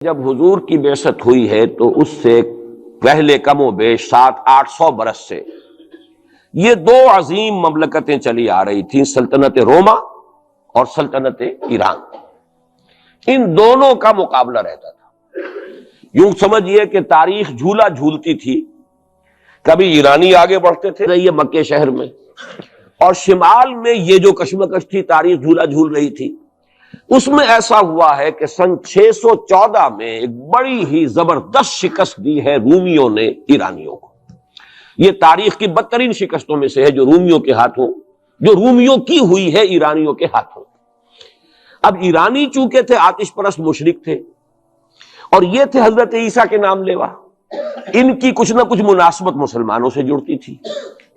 جب حضور کی بعثت ہوئی ہے تو اس سے پہلے کم و بیش 700-800 برس سے یہ دو عظیم مملکتیں چلی آ رہی تھیں، سلطنت روما اور سلطنت ایران۔ ان دونوں کا مقابلہ رہتا تھا۔ یوں سمجھیے کہ تاریخ جھولا جھولتی تھی، کبھی ایرانی آگے بڑھتے تھے یہ مکے شہر میں، اور شمال میں یہ جو کشمکش تھی، تاریخ جھولا جھول رہی تھی۔ اس میں ایسا ہوا ہے کہ سن 614 میں ایک بڑی ہی زبردست شکست دی ہے رومیوں نے ایرانیوں کو۔ یہ تاریخ کی بدترین شکستوں میں سے ہے جو رومیوں کی ہوئی ہے ایرانیوں کے ہاتھوں۔ اب ایرانی چونکہ تھے آتش پرست مشرک تھے، اور یہ تھے حضرت عیسیٰ کے نام لیوا، ان کی کچھ نہ کچھ مناسبت مسلمانوں سے جڑتی تھی،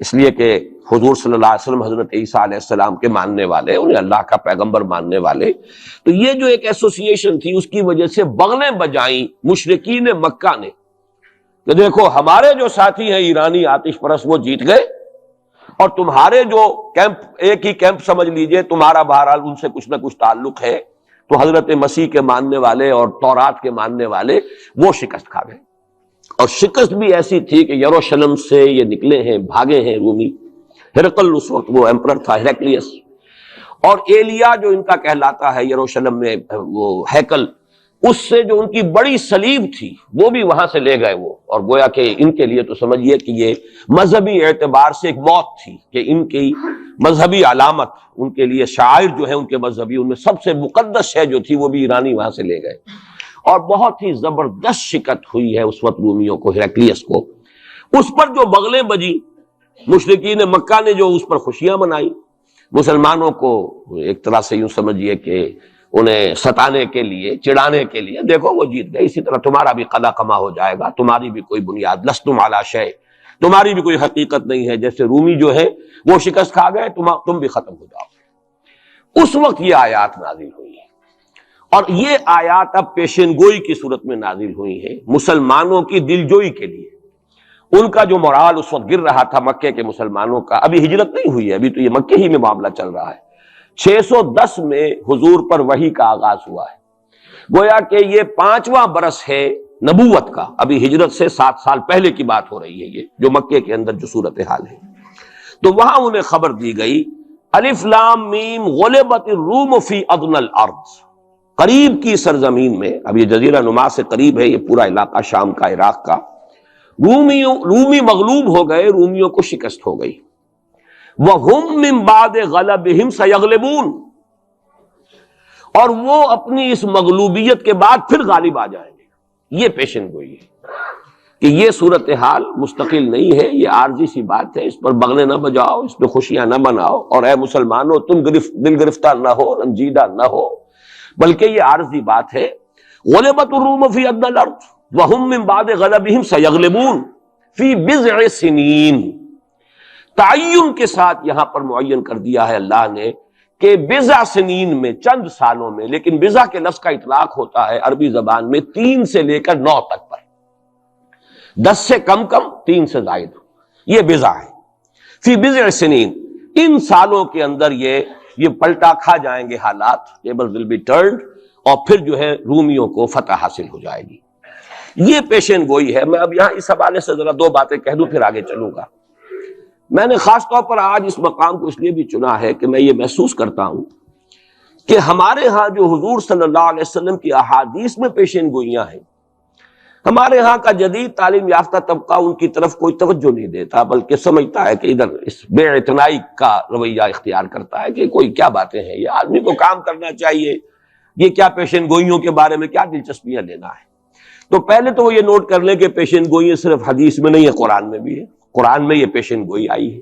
اس لیے کہ حضور صلی اللہ علیہ وسلم حضرت عیسیٰ علیہ السلام کے ماننے والے، انہیں اللہ کا پیغمبر ماننے والے، تو یہ جو ایک ایسوسیشن تھی اس کی وجہ سے بغلیں بجائیں مشرکین مکہ نے کہ دیکھو ہمارے جو ساتھی ہیں ایرانی آتش پرست وہ جیت گئے، اور تمہارے جو کیمپ، ایک ہی کیمپ سمجھ لیجئے، تمہارا بہرحال ان سے کچھ نہ کچھ تعلق ہے، تو حضرت مسیح کے ماننے والے اور تورات کے ماننے والے وہ شکست کھا گئے۔ اور شکست بھی ایسی تھی کہ یروشلم سے یہ نکلے ہیں، بھاگے ہیں رومی۔ ہرقل اس وقت وہ ایمپرر تھا، ہیرکلیس، اور ایلیا جو ان کا کہلاتا ہے یروشلم میں وہ ہیکل، اس سے جو ان کی بڑی صلیب تھی وہ بھی وہاں سے لے گئے وہ، اور گویا کہ ان کے لیے تو سمجھیے کہ یہ مذہبی اعتبار سے ایک موت تھی کہ ان کی مذہبی علامت، ان کے لیے شاعر جو ہے ان کے مذہبی، ان میں سب سے مقدس شے جو تھی وہ بھی ایرانی وہاں سے لے گئے۔ اور بہت ہی زبردست شکست ہوئی ہے اس وقت رومیوں کو، ہیرکلیس کو۔ اس پر جو بغلیں بجی مشرکین مکہ نے، جو اس پر خوشیاں منائی، مسلمانوں کو ایک طرح سے یوں سمجھیے کہ انہیں ستانے کے لیے، چڑھانے کے لیے، دیکھو وہ جیت گئے، اسی طرح تمہارا بھی قضا کما ہو جائے گا، تمہاری بھی کوئی بنیاد، لستم علی شیء، تمہاری بھی کوئی حقیقت نہیں ہے، جیسے رومی جو ہے وہ شکست کھا گئے، تم بھی ختم ہو جاؤ۔ اس وقت یہ آیات نازل ہوئی ہیں، اور یہ آیات اب پیشن گوئی کی صورت میں نازل ہوئی ہیں مسلمانوں کی دلجوئی کے لیے۔ ان کا جو مورال اس وقت گر رہا تھا مکے کے مسلمانوں کا، ابھی ہجرت نہیں ہوئی ہے، ابھی تو یہ مکے ہی میں معاملہ چل رہا ہے۔ 610 میں حضور پر وحی کا آغاز ہوا ہے، گویا کہ یہ 5واں برس ہے نبوت کا، ابھی ہجرت سے 7 سال پہلے کی بات ہو رہی ہے، یہ جو مکے کے اندر جو صورتحال ہے۔ تو وہاں انہیں خبر دی گئی، الف لام میم غلبت الروم فی ادنی الارض، قریب کی سرزمین میں، اب یہ جزیرہ نما سے قریب ہے یہ پورا علاقہ شام کا، عراق کا، رومی مغلوب ہو گئے، رومیوں کو شکست ہو گئی۔ وَهُمْ مِنْ بَعْدِ غَلَبِهِمْ سَيَغْلِبُونَ، اور وہ اپنی اس مغلوبیت کے بعد پھر غالب آ جائیں گے۔ یہ پیشن گوئی ہے کہ یہ صورتحال مستقل نہیں ہے، یہ عارضی سی بات ہے، اس پر بغلیں نہ بجاؤ، اس پہ خوشیاں نہ مناؤ، اور اے مسلمانوں تم دل گرفتار نہ ہو، رنجیدہ نہ ہو، بلکہ یہ عارضی بات ہے۔ غلبت الروم فی ادنی الارض وهم من بعد غلبهم سیغلبون فی بضع سنین، تعین کے ساتھ یہاں پر معین کر دیا ہے اللہ نے کہ بضع سنین میں، چند سالوں میں، لیکن بضع کے لفظ کا اطلاق ہوتا ہے عربی زبان میں 3 سے لے کر 9 تک پر، 10 سے کم 3 سے زائد، یہ بضع ہے۔ فی بضع سنین، ان سالوں کے اندر یہ پلٹا کھا جائیں گے حالات، ٹیبل ول بی ٹرنڈ، اور پھر جو ہے رومیوں کو فتح حاصل ہو جائے گی۔ یہ پیشن گوئی ہے۔ میں اب یہاں اس حوالے سے ذرا 2 باتیں کہہ دوں پھر آگے چلوں گا۔ میں نے خاص طور پر آج اس مقام کو اس لیے بھی چنا ہے کہ میں یہ محسوس کرتا ہوں کہ ہمارے ہاں جو حضور صلی اللہ علیہ وسلم کی احادیث میں پیشن گوئیاں ہیں، ہمارے ہاں کا جدید تعلیم یافتہ طبقہ ان کی طرف کوئی توجہ نہیں دیتا، بلکہ سمجھتا ہے کہ ادھر اس بے اعتنائی کا رویہ اختیار کرتا ہے کہ کوئی کیا باتیں ہیں، یہ آدمی کو کام کرنا چاہیے، یہ کیا پیشن گوئیوں کے بارے میں کیا دلچسپیاں لینا ہے۔ تو پہلے تو وہ یہ نوٹ کر لیں کہ پیشن گوئی صرف حدیث میں نہیں ہے، قرآن میں بھی ہے، قرآن میں یہ پیشن گوئی آئی ہے۔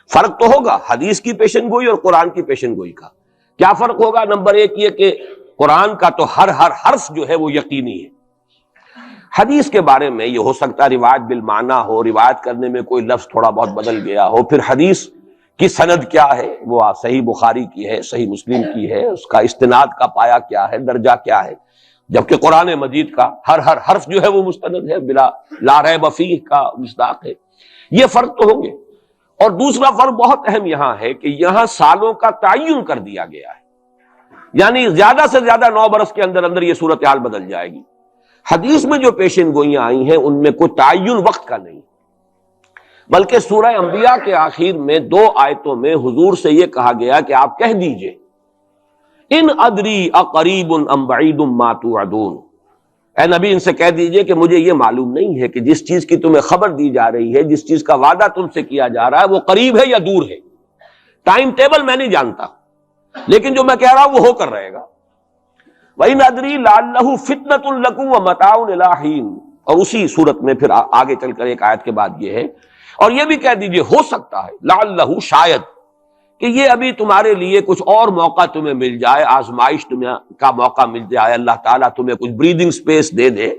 فرق تو ہوگا حدیث کی پیشن گوئی اور قرآن کی پیشن گوئی کا۔ کیا فرق ہوگا؟ نمبر 1 یہ کہ قرآن کا تو ہر حرف جو ہے وہ یقینی ہے۔ حدیث کے بارے میں یہ ہو سکتا ہے روایت بالمعنی ہو، روایت کرنے میں کوئی لفظ تھوڑا بہت بدل گیا ہو، پھر حدیث کی سند کیا ہے، وہ صحیح بخاری کی ہے، صحیح مسلم کی ہے، اس کا استناد کا پایا کیا ہے، درجہ کیا ہے، جبکہ قرآن مجید کا ہر حرف جو ہے وہ مستند ہے، بلا لا ریب فیہ کا مصداق ہے۔ یہ فرق تو ہوں گے۔ اور دوسرا فرق بہت اہم یہاں ہے کہ یہاں سالوں کا تعین کر دیا گیا ہے، یعنی زیادہ سے زیادہ 9 برس کے اندر اندر یہ صورتحال بدل جائے گی۔ حدیث میں جو پیشن گوئیاں آئی ہیں ان میں کوئی تعین وقت کا نہیں، بلکہ سورہ انبیاء کے آخر میں 2 آیتوں میں حضور سے یہ کہا گیا کہ آپ کہہ دیجئے ان ادری اقریب ام بعید ما توعدون، اے نبی ان سے کہہ دیجئے کہ مجھے یہ معلوم نہیں ہے کہ جس چیز کی تمہیں خبر دی جا رہی ہے، جس چیز کا وعدہ تم سے کیا جا رہا ہے وہ قریب ہے یا دور ہے، ٹائم ٹیبل میں نہیں جانتا، لیکن جو میں کہہ رہا ہوں وہ ہو کر رہے گا۔ وَإِنْ أَدْرِي لَعَلَّهُ فِتْنَةٌ لَكُمْ وَمَتَاعٌ إِلَىٰ حِينٍ، اور اسی صورت میں پھر آگے چل کر ایک آیت کے بعد یہ ہے، اور یہ بھی کہہ دیجئے ہو سکتا ہے لعلہ شاید کہ یہ ابھی تمہارے لیے کچھ اور موقع تمہیں مل جائے، آزمائش تمہیں کا موقع مل جائے، اللہ تعالیٰ تمہیں کچھ بریدنگ سپیس دے دے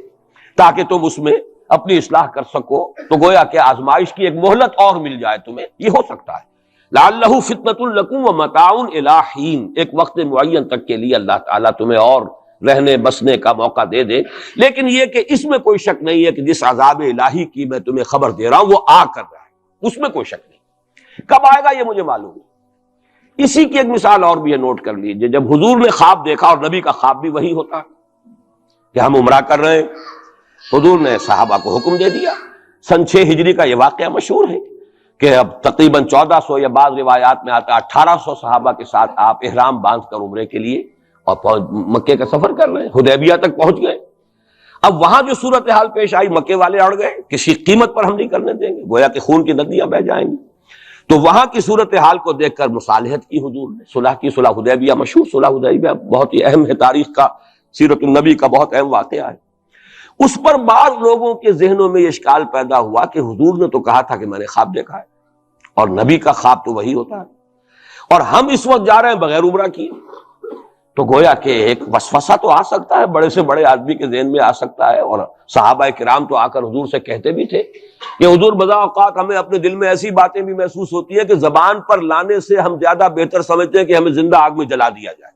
تاکہ تم اس میں اپنی اصلاح کر سکو، تو گویا کہ آزمائش کی ایک مہلت اور مل جائے تمہیں، یہ ہو سکتا ہے۔ لعلہ فتنۃ لکم ومتاع الی حین، ایک وقت معین تک کے لیے اللہ تعالیٰ تمہیں اور رہنے بسنے کا موقع دے دے، لیکن یہ کہ اس میں کوئی شک نہیں ہے کہ جس عذاب الہی کی میں تمہیں خبر دے رہا ہوں وہ آ کر رہا ہے، اس میں کوئی شک نہیں، کب آئے گا یہ مجھے معلوم ہے۔ اسی کی ایک مثال اور بھی ہے، نوٹ کر لیجئے، جب حضور نے خواب دیکھا، اور نبی کا خواب بھی وہی ہوتا ہے کہ ہم عمرہ کر رہے ہیں، حضور نے صحابہ کو حکم دے دیا۔ سن 6 ہجری کا یہ واقعہ مشہور ہے کہ اب تقریباً 1400 یا بعض روایات میں آتا 1800 صحابہ کے ساتھ آپ احرام باندھ کر عمرے کے لیے اور مکے کا سفر کر رہے ہیں، حدیبیہ تک پہنچ گئے۔ اب وہاں جو صورتحال پیش آئی، مکے والے اڑ گئے، کسی قیمت پر ہم نہیں کرنے دیں گے، گویا کہ خون کی ندیاں بہہ جائیں گی۔ تو وہاں کی صورتحال کو دیکھ کر مصالحت کی حضور نے، صلح کی، صلح حدیبیہ مشہور، صلح حدیبیہ بہت ہی اہم ہے، تاریخ کا، سیرت النبی کا بہت اہم واقعہ ہے۔ اس پر بعض لوگوں کے ذہنوں میں یہ اشکال پیدا ہوا کہ حضور نے تو کہا تھا کہ میں نے خواب دیکھا ہے، اور نبی کا خواب تو وہی ہوتا ہے، اور ہم اس وقت جا رہے ہیں بغیر عمرہ کیے، تو گویا کہ ایک وسوسہ تو آ سکتا ہے، بڑے سے بڑے آدمی کے ذہن میں آ سکتا ہے۔ اور صحابہ کرام تو آ کر حضور سے کہتے بھی تھے کہ حضور بذا اوقات ہمیں اپنے دل میں ایسی باتیں بھی محسوس ہوتی ہیں کہ زبان پر لانے سے ہم زیادہ بہتر سمجھتے ہیں کہ ہمیں زندہ آگ میں جلا دیا جائے،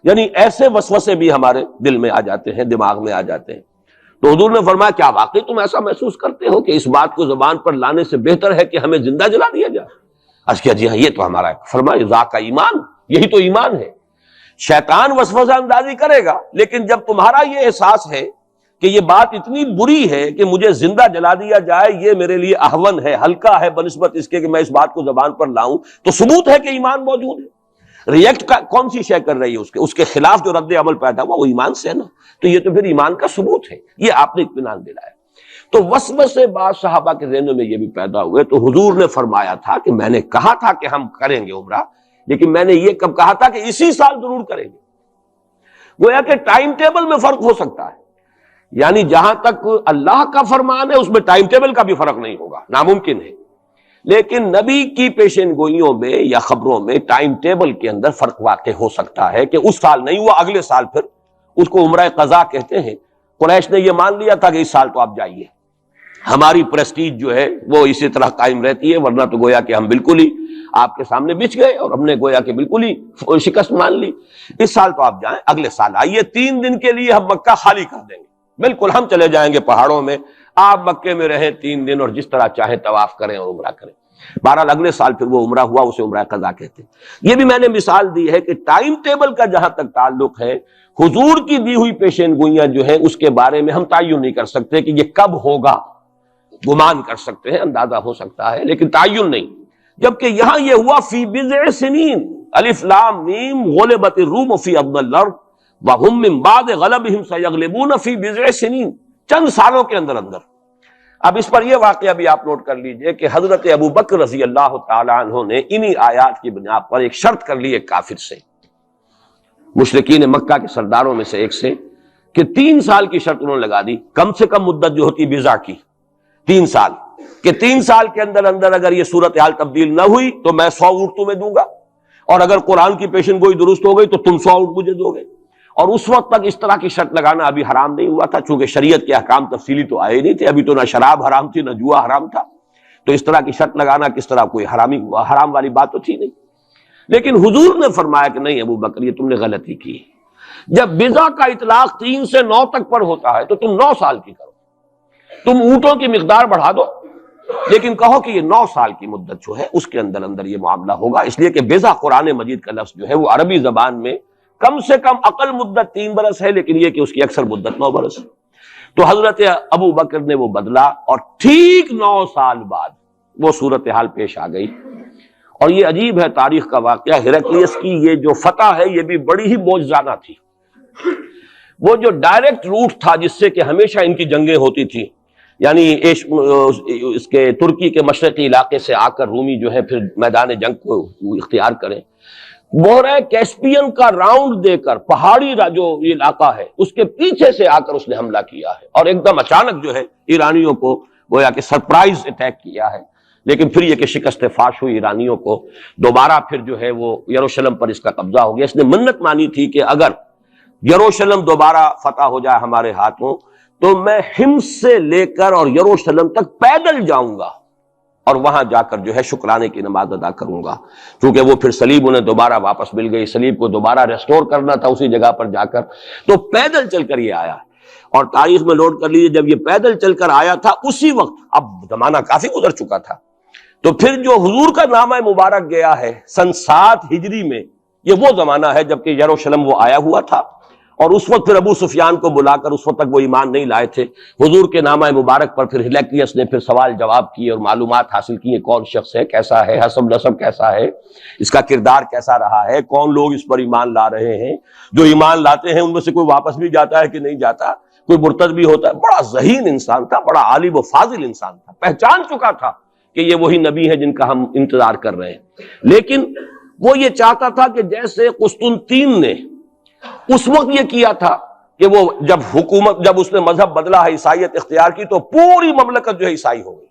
یعنی ایسے وسوسے بھی ہمارے دل میں آ جاتے ہیں، دماغ میں آ جاتے ہیں۔ تو حضور نے فرمایا کیا واقعی تم ایسا محسوس کرتے ہو کہ اس بات کو زبان پر لانے سے بہتر ہے کہ ہمیں زندہ جلا دیا جائے؟ عرض کیا جی ہاں، یہ تو ہمارا، فرمایا ذاک ایمان، یہی تو ایمان ہے۔ شیطان وسوسہ اندازی کرے گا، لیکن جب تمہارا یہ احساس ہے کہ یہ بات اتنی بری ہے کہ مجھے زندہ جلا دیا جائے، یہ میرے لیے اہون ہے، ہلکا ہے بنسبت اس کے کہ میں اس بات کو زبان پر لاؤں، تو ثبوت ہے کہ ایمان موجود ہے۔ ریئیکٹ کا کون سی شے کر رہی ہے اس کے خلاف جو رد عمل پیدا ہوا وہ ایمان سے ہے نا، تو یہ تو پھر ایمان کا ثبوت ہے، یہ آپ نے اطمینان دلایا۔ تو وسوسے بعض صحابہ کے ذہنوں میں یہ بھی پیدا ہوئے، تو حضور نے فرمایا تھا کہ میں نے کہا تھا کہ ہم کریں گے عمرہ، لیکن میں نے یہ کب کہا تھا کہ اسی سال ضرور کریں گے۔ گویا کہ ٹائم ٹیبل میں فرق ہو سکتا ہے، یعنی جہاں تک اللہ کا فرمان ہے اس میں ٹائم ٹیبل کا بھی فرق نہیں ہوگا، ناممکن ہے، لیکن نبی کی پیشن گوئیوں میں یا خبروں میں ٹائم ٹیبل کے اندر فرق واقع ہو سکتا ہے کہ اس سال نہیں ہوا، اگلے سال پھر اس کو عمرہ قضا کہتے ہیں۔ قریش نے یہ مان لیا تھا کہ اس سال تو آپ جائیے، ہماری پریسٹیج جو ہے وہ اسی طرح قائم رہتی ہے، ورنہ تو گویا کہ ہم بالکل ہی آپ کے سامنے بچ گئے اور ہم نے گویا کہ بالکل ہی شکست مان لی۔ اس سال تو آپ جائیں، اگلے سال آئیے، 3 دن کے لیے ہم مکہ خالی کر دیں گے، بالکل ہم چلے جائیں گے پہاڑوں میں، آپ مکے میں رہیں 3 دن اور جس طرح چاہیں طواف کریں اور عمرہ کریں۔ بہرحال اگلے سال پھر وہ عمرہ ہوا، اسے عمرہ قضا کہتے ہیں۔ یہ بھی میں نے مثال دی ہے کہ ٹائم ٹیبل کا جہاں تک تعلق ہے، حضور کی دی ہوئی پیشین گوئیاں جو ہیں اس کے بارے میں ہم تعین نہیں کر سکتے کہ یہ کب ہوگا، گمان کر سکتے ہیں، اندازہ ہو سکتا ہے، لیکن تعین نہیں۔ جبکہ یہاں یہ ہوا فی بضع سنین، الف لام میم غلبت الروم فی ادنی الارض وهم من بعد غلبهم سیغلبون فی بضع سنین، چند سالوں کے اندر اندر۔ اب اس پر یہ واقعہ بھی آپ نوٹ کر لیجئے کہ حضرت ابو بکر رضی اللہ تعالی عنہ نے انہی آیات کی بنا پر ایک شرط کر لی ایک کافر سے، مشرکین مکہ کے سرداروں میں سے ایک سے، کہ 3 سال کی شرط انہوں نے لگا دی، کم سے کم مدت جو ہوتی بضع کی 3 سال، کہ 3 سال کے اندر اندر اگر یہ صورتحال تبدیل نہ ہوئی تو میں 100 اونٹ تمہیں دوں گا، اور اگر قرآن کی پیشن گوئی درست ہو گئی تو تم 100 اونٹ مجھے دو گے۔ اور اس وقت تک اس طرح کی شرط لگانا ابھی حرام نہیں ہوا تھا، چونکہ شریعت کے احکام تفصیلی تو آئے نہیں تھے، ابھی تو نہ شراب حرام تھی نہ جوا حرام تھا، تو اس طرح کی شرط لگانا کس طرح کوئی حرام والی بات تو تھی نہیں۔ لیکن حضور نے فرمایا کہ نہیں ابو بکر، یہ تم نے غلطی کی، جب بضع کا اطلاق 3 سے 9 تک پر ہوتا ہے تو تم 9 سال کی کرو، تم اونٹوں کی مقدار بڑھا دو، لیکن کہو کہ یہ 9 سال کی مدت جو ہے اس کے اندر اندر یہ معاملہ ہوگا، اس لیے کہ بضع قرآن مجید کا لفظ جو ہے وہ عربی زبان میں کم سے کم اقل مدت 3 برس ہے، لیکن یہ کہ اس کی اکثر مدت 9 برس ہے۔ تو حضرت ابو بکر نے وہ بدلا اور ٹھیک 9 سال بعد وہ صورتحال پیش آ گئی. اور یہ عجیب ہے تاریخ کا واقعہ، ہیراکلیس کی یہ جو فتح ہے یہ بھی بڑی ہی معجزانہ تھی. وہ جو ڈائریکٹ روٹ تھا جس سے کہ ہمیشہ ان کی جنگیں ہوتی تھی، یعنی اس کے ترکی کے مشرقی علاقے سے آ کر رومی جو ہے پھر میدان جنگ کو اختیار کریں، بحیرہ کیسپین کا راؤنڈ دے کر پہاڑی جو یہ علاقہ ہے اس کے پیچھے سے آ کر اس نے حملہ کیا ہے اور ایک دم اچانک جو ہے ایرانیوں کو گویا کہ سرپرائز اٹیک کیا ہے. لیکن پھر یہ کہ شکست فاش ہوئی ایرانیوں کو، دوبارہ پھر جو ہے وہ یروشلم پر اس کا قبضہ ہو گیا. اس نے منت مانی تھی کہ اگر یروشلم دوبارہ فتح ہو جائے ہمارے ہاتھوں تو میں حمص سے لے کر اور یروشلم تک پیدل جاؤں گا اور وہاں جا کر جو ہے شکرانے کی نماز ادا کروں گا. چونکہ وہ پھر صلیب انہیں دوبارہ واپس مل گئی، صلیب کو دوبارہ ریسٹور کرنا تھا اسی جگہ پر جا کر، تو پیدل چل کر یہ آیا. اور تاریخ میں نوٹ کر لیجیے جب یہ پیدل چل کر آیا تھا اسی وقت، اب زمانہ کافی گزر چکا تھا، تو پھر جو حضور کا نامہ مبارک گیا ہے سن 7 ہجری میں، یہ وہ زمانہ ہے جبکہ یروشلم وہ آیا ہوا تھا. اور اس وقت پھر ابو سفیان کو بلا کر، اس وقت تک وہ ایمان نہیں لائے تھے، حضور کے نامہ مبارک پر پھر ہیراکلیس نے پھر سوال جواب کیے اور معلومات حاصل کی، کون شخص ہے، کیسا ہے، حسب نسب کیسا ہے، اس کا کردار کیسا رہا ہے، کون لوگ اس پر ایمان لا رہے ہیں، جو ایمان لاتے ہیں ان میں سے کوئی واپس بھی جاتا ہے کہ نہیں جاتا، کوئی مرتد بھی ہوتا ہے. بڑا ذہین انسان تھا، بڑا عالم و فاضل انسان تھا، پہچان چکا تھا کہ یہ وہی نبی ہے جن کا ہم انتظار کر رہے ہیں. لیکن وہ یہ چاہتا تھا کہ جیسے قسطنطین نے اس وقت یہ کیا تھا کہ وہ جب اس نے مذہب بدلا ہے، عیسائیت اختیار کی، تو پوری مملکت جو ہے عیسائی ہو گئی،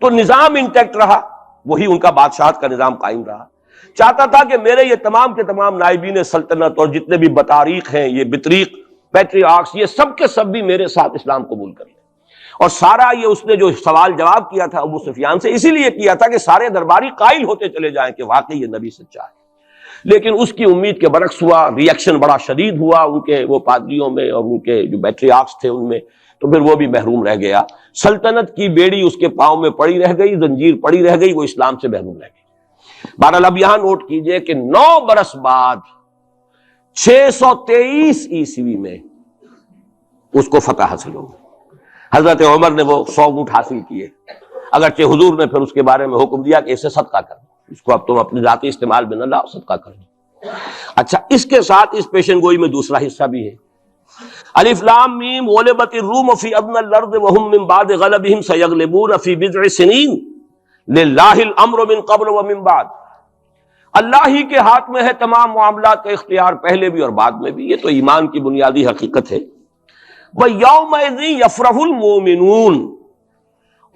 تو نظام انٹیکٹ رہا، وہی ان کا بادشاہت کا نظام قائم رہا. چاہتا تھا کہ میرے یہ تمام کے تمام نائبین سلطنت اور جتنے بھی بطاریق ہیں، یہ بطریق پیٹریارکس، یہ سب کے سب بھی میرے ساتھ اسلام قبول کر لیں. اور سارا یہ اس نے جو سوال جواب کیا تھا ابو سفیان سے، اسی لیے کیا تھا کہ سارے درباری قائل ہوتے چلے جائیں کہ واقعی یہ نبی سچا ہے. لیکن اس کی امید کے برعکس ہوا، ریئیکشن بڑا شدید ہوا ان کے وہ پادریوں میں اور ان کے جو پیٹریارکس تھے ان میں، تو پھر وہ بھی محروم رہ گیا. سلطنت کی بیڑی اس کے پاؤں میں پڑی رہ گئی، زنجیر پڑی رہ گئی، وہ اسلام سے محروم رہ گئی. بہرحال اب یہاں نوٹ کیجئے کہ 9 برس بعد 623 عیسوی میں اس کو فتح حاصل ہو. حضرت عمر نے وہ 100 اونٹ حاصل کیے، اگرچہ حضور نے پھر اس کے بارے میں حکم دیا کہ اسے صدقہ کر دو، اس کو اب تم اپنے ذاتی استعمال میں نہ لاؤ، صدقہ کر دو. اچھا، اس کے ساتھ اس پیشن گوئی میں دوسرا حصہ بھی ہے. الف لام میم غلبت الروم فی ادنی الارض وهم من بعد غلبهم سیغلبون فی بضع سنین للہ الامر من قبل ومن بعد. اللہ ہی کے ہاتھ میں ہے تمام معاملات کا اختیار، پہلے بھی اور بعد میں بھی. یہ تو ایمان کی بنیادی حقیقت ہے. وَيَوْمَئِذٍ يَفْرَحُ الْمُؤْمِنُونَ،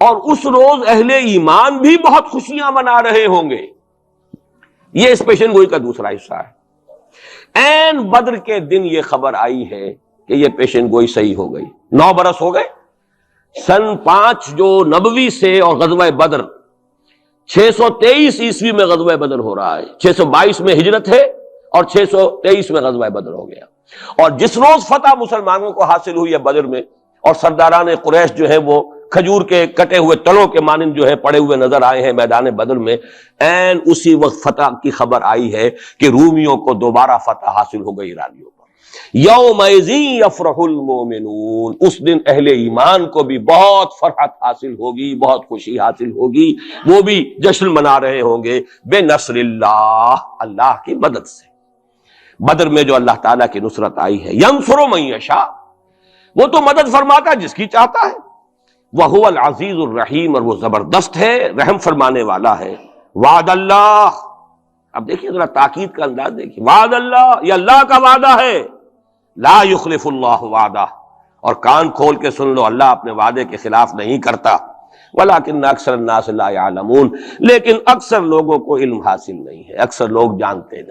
اور اس روز اہل ایمان بھی بہت خوشیاں منا رہے ہوں گے. یہ اس پیشن گوئی کا دوسرا حصہ ہے. عین بدر کے دن یہ خبر آئی ہے کہ یہ پیشن گوئی صحیح ہو گئی. 9 برس ہو گئے، سن 5 جو نبوی سے اور غزوہ بدر 623 عیسوی میں غزوہ بدر ہو رہا ہے، 622 میں ہجرت ہے اور 623 میں غزوہ بدر ہو گیا. اور جس روز فتح مسلمانوں کو حاصل ہوئی ہے بدر میں، اور سرداران قریش جو ہے وہ کھجور کے کٹے ہوئے تلوں کے مانند جو ہے پڑے ہوئے نظر آئے ہیں میدان بدر میں، عین اسی وقت فتح کی خبر آئی ہے کہ رومیوں کو دوبارہ فتح حاصل ہو گئی ایرانیوں پر. یومئذ یفرح المؤمنون، اس دن اہل ایمان کو بھی بہت فرحت حاصل ہوگی، بہت خوشی حاصل ہوگی، وہ بھی جشن منا رہے ہوں گے بنصر اللہ، اللہ کی مدد سے. بدر میں جو اللہ تعالیٰ کی نصرت آئی ہے، ینصر من یشاء، وہ تو مدد فرماتا ہے جس کی چاہتا ہے. وَهُوَ الْعَزِيزُ الرَّحِيمُ، اور وہ زبردست ہے، رحم فرمانے والا ہے. وعد اللہ، اب دیکھیے ذرا تاکید کا انداز دیکھیے، وعد اللہ، یہ اللہ کا وعدہ ہے. لا یخلف اللہ وعدہ، اور کان کھول کے سن لو، اللہ اپنے وعدے کے خلاف نہیں کرتا. ولیکن اکثر الناس لا یعلمون، لیکن اکثر لوگوں کو علم حاصل نہیں ہے، اکثر لوگ جانتے نہیں.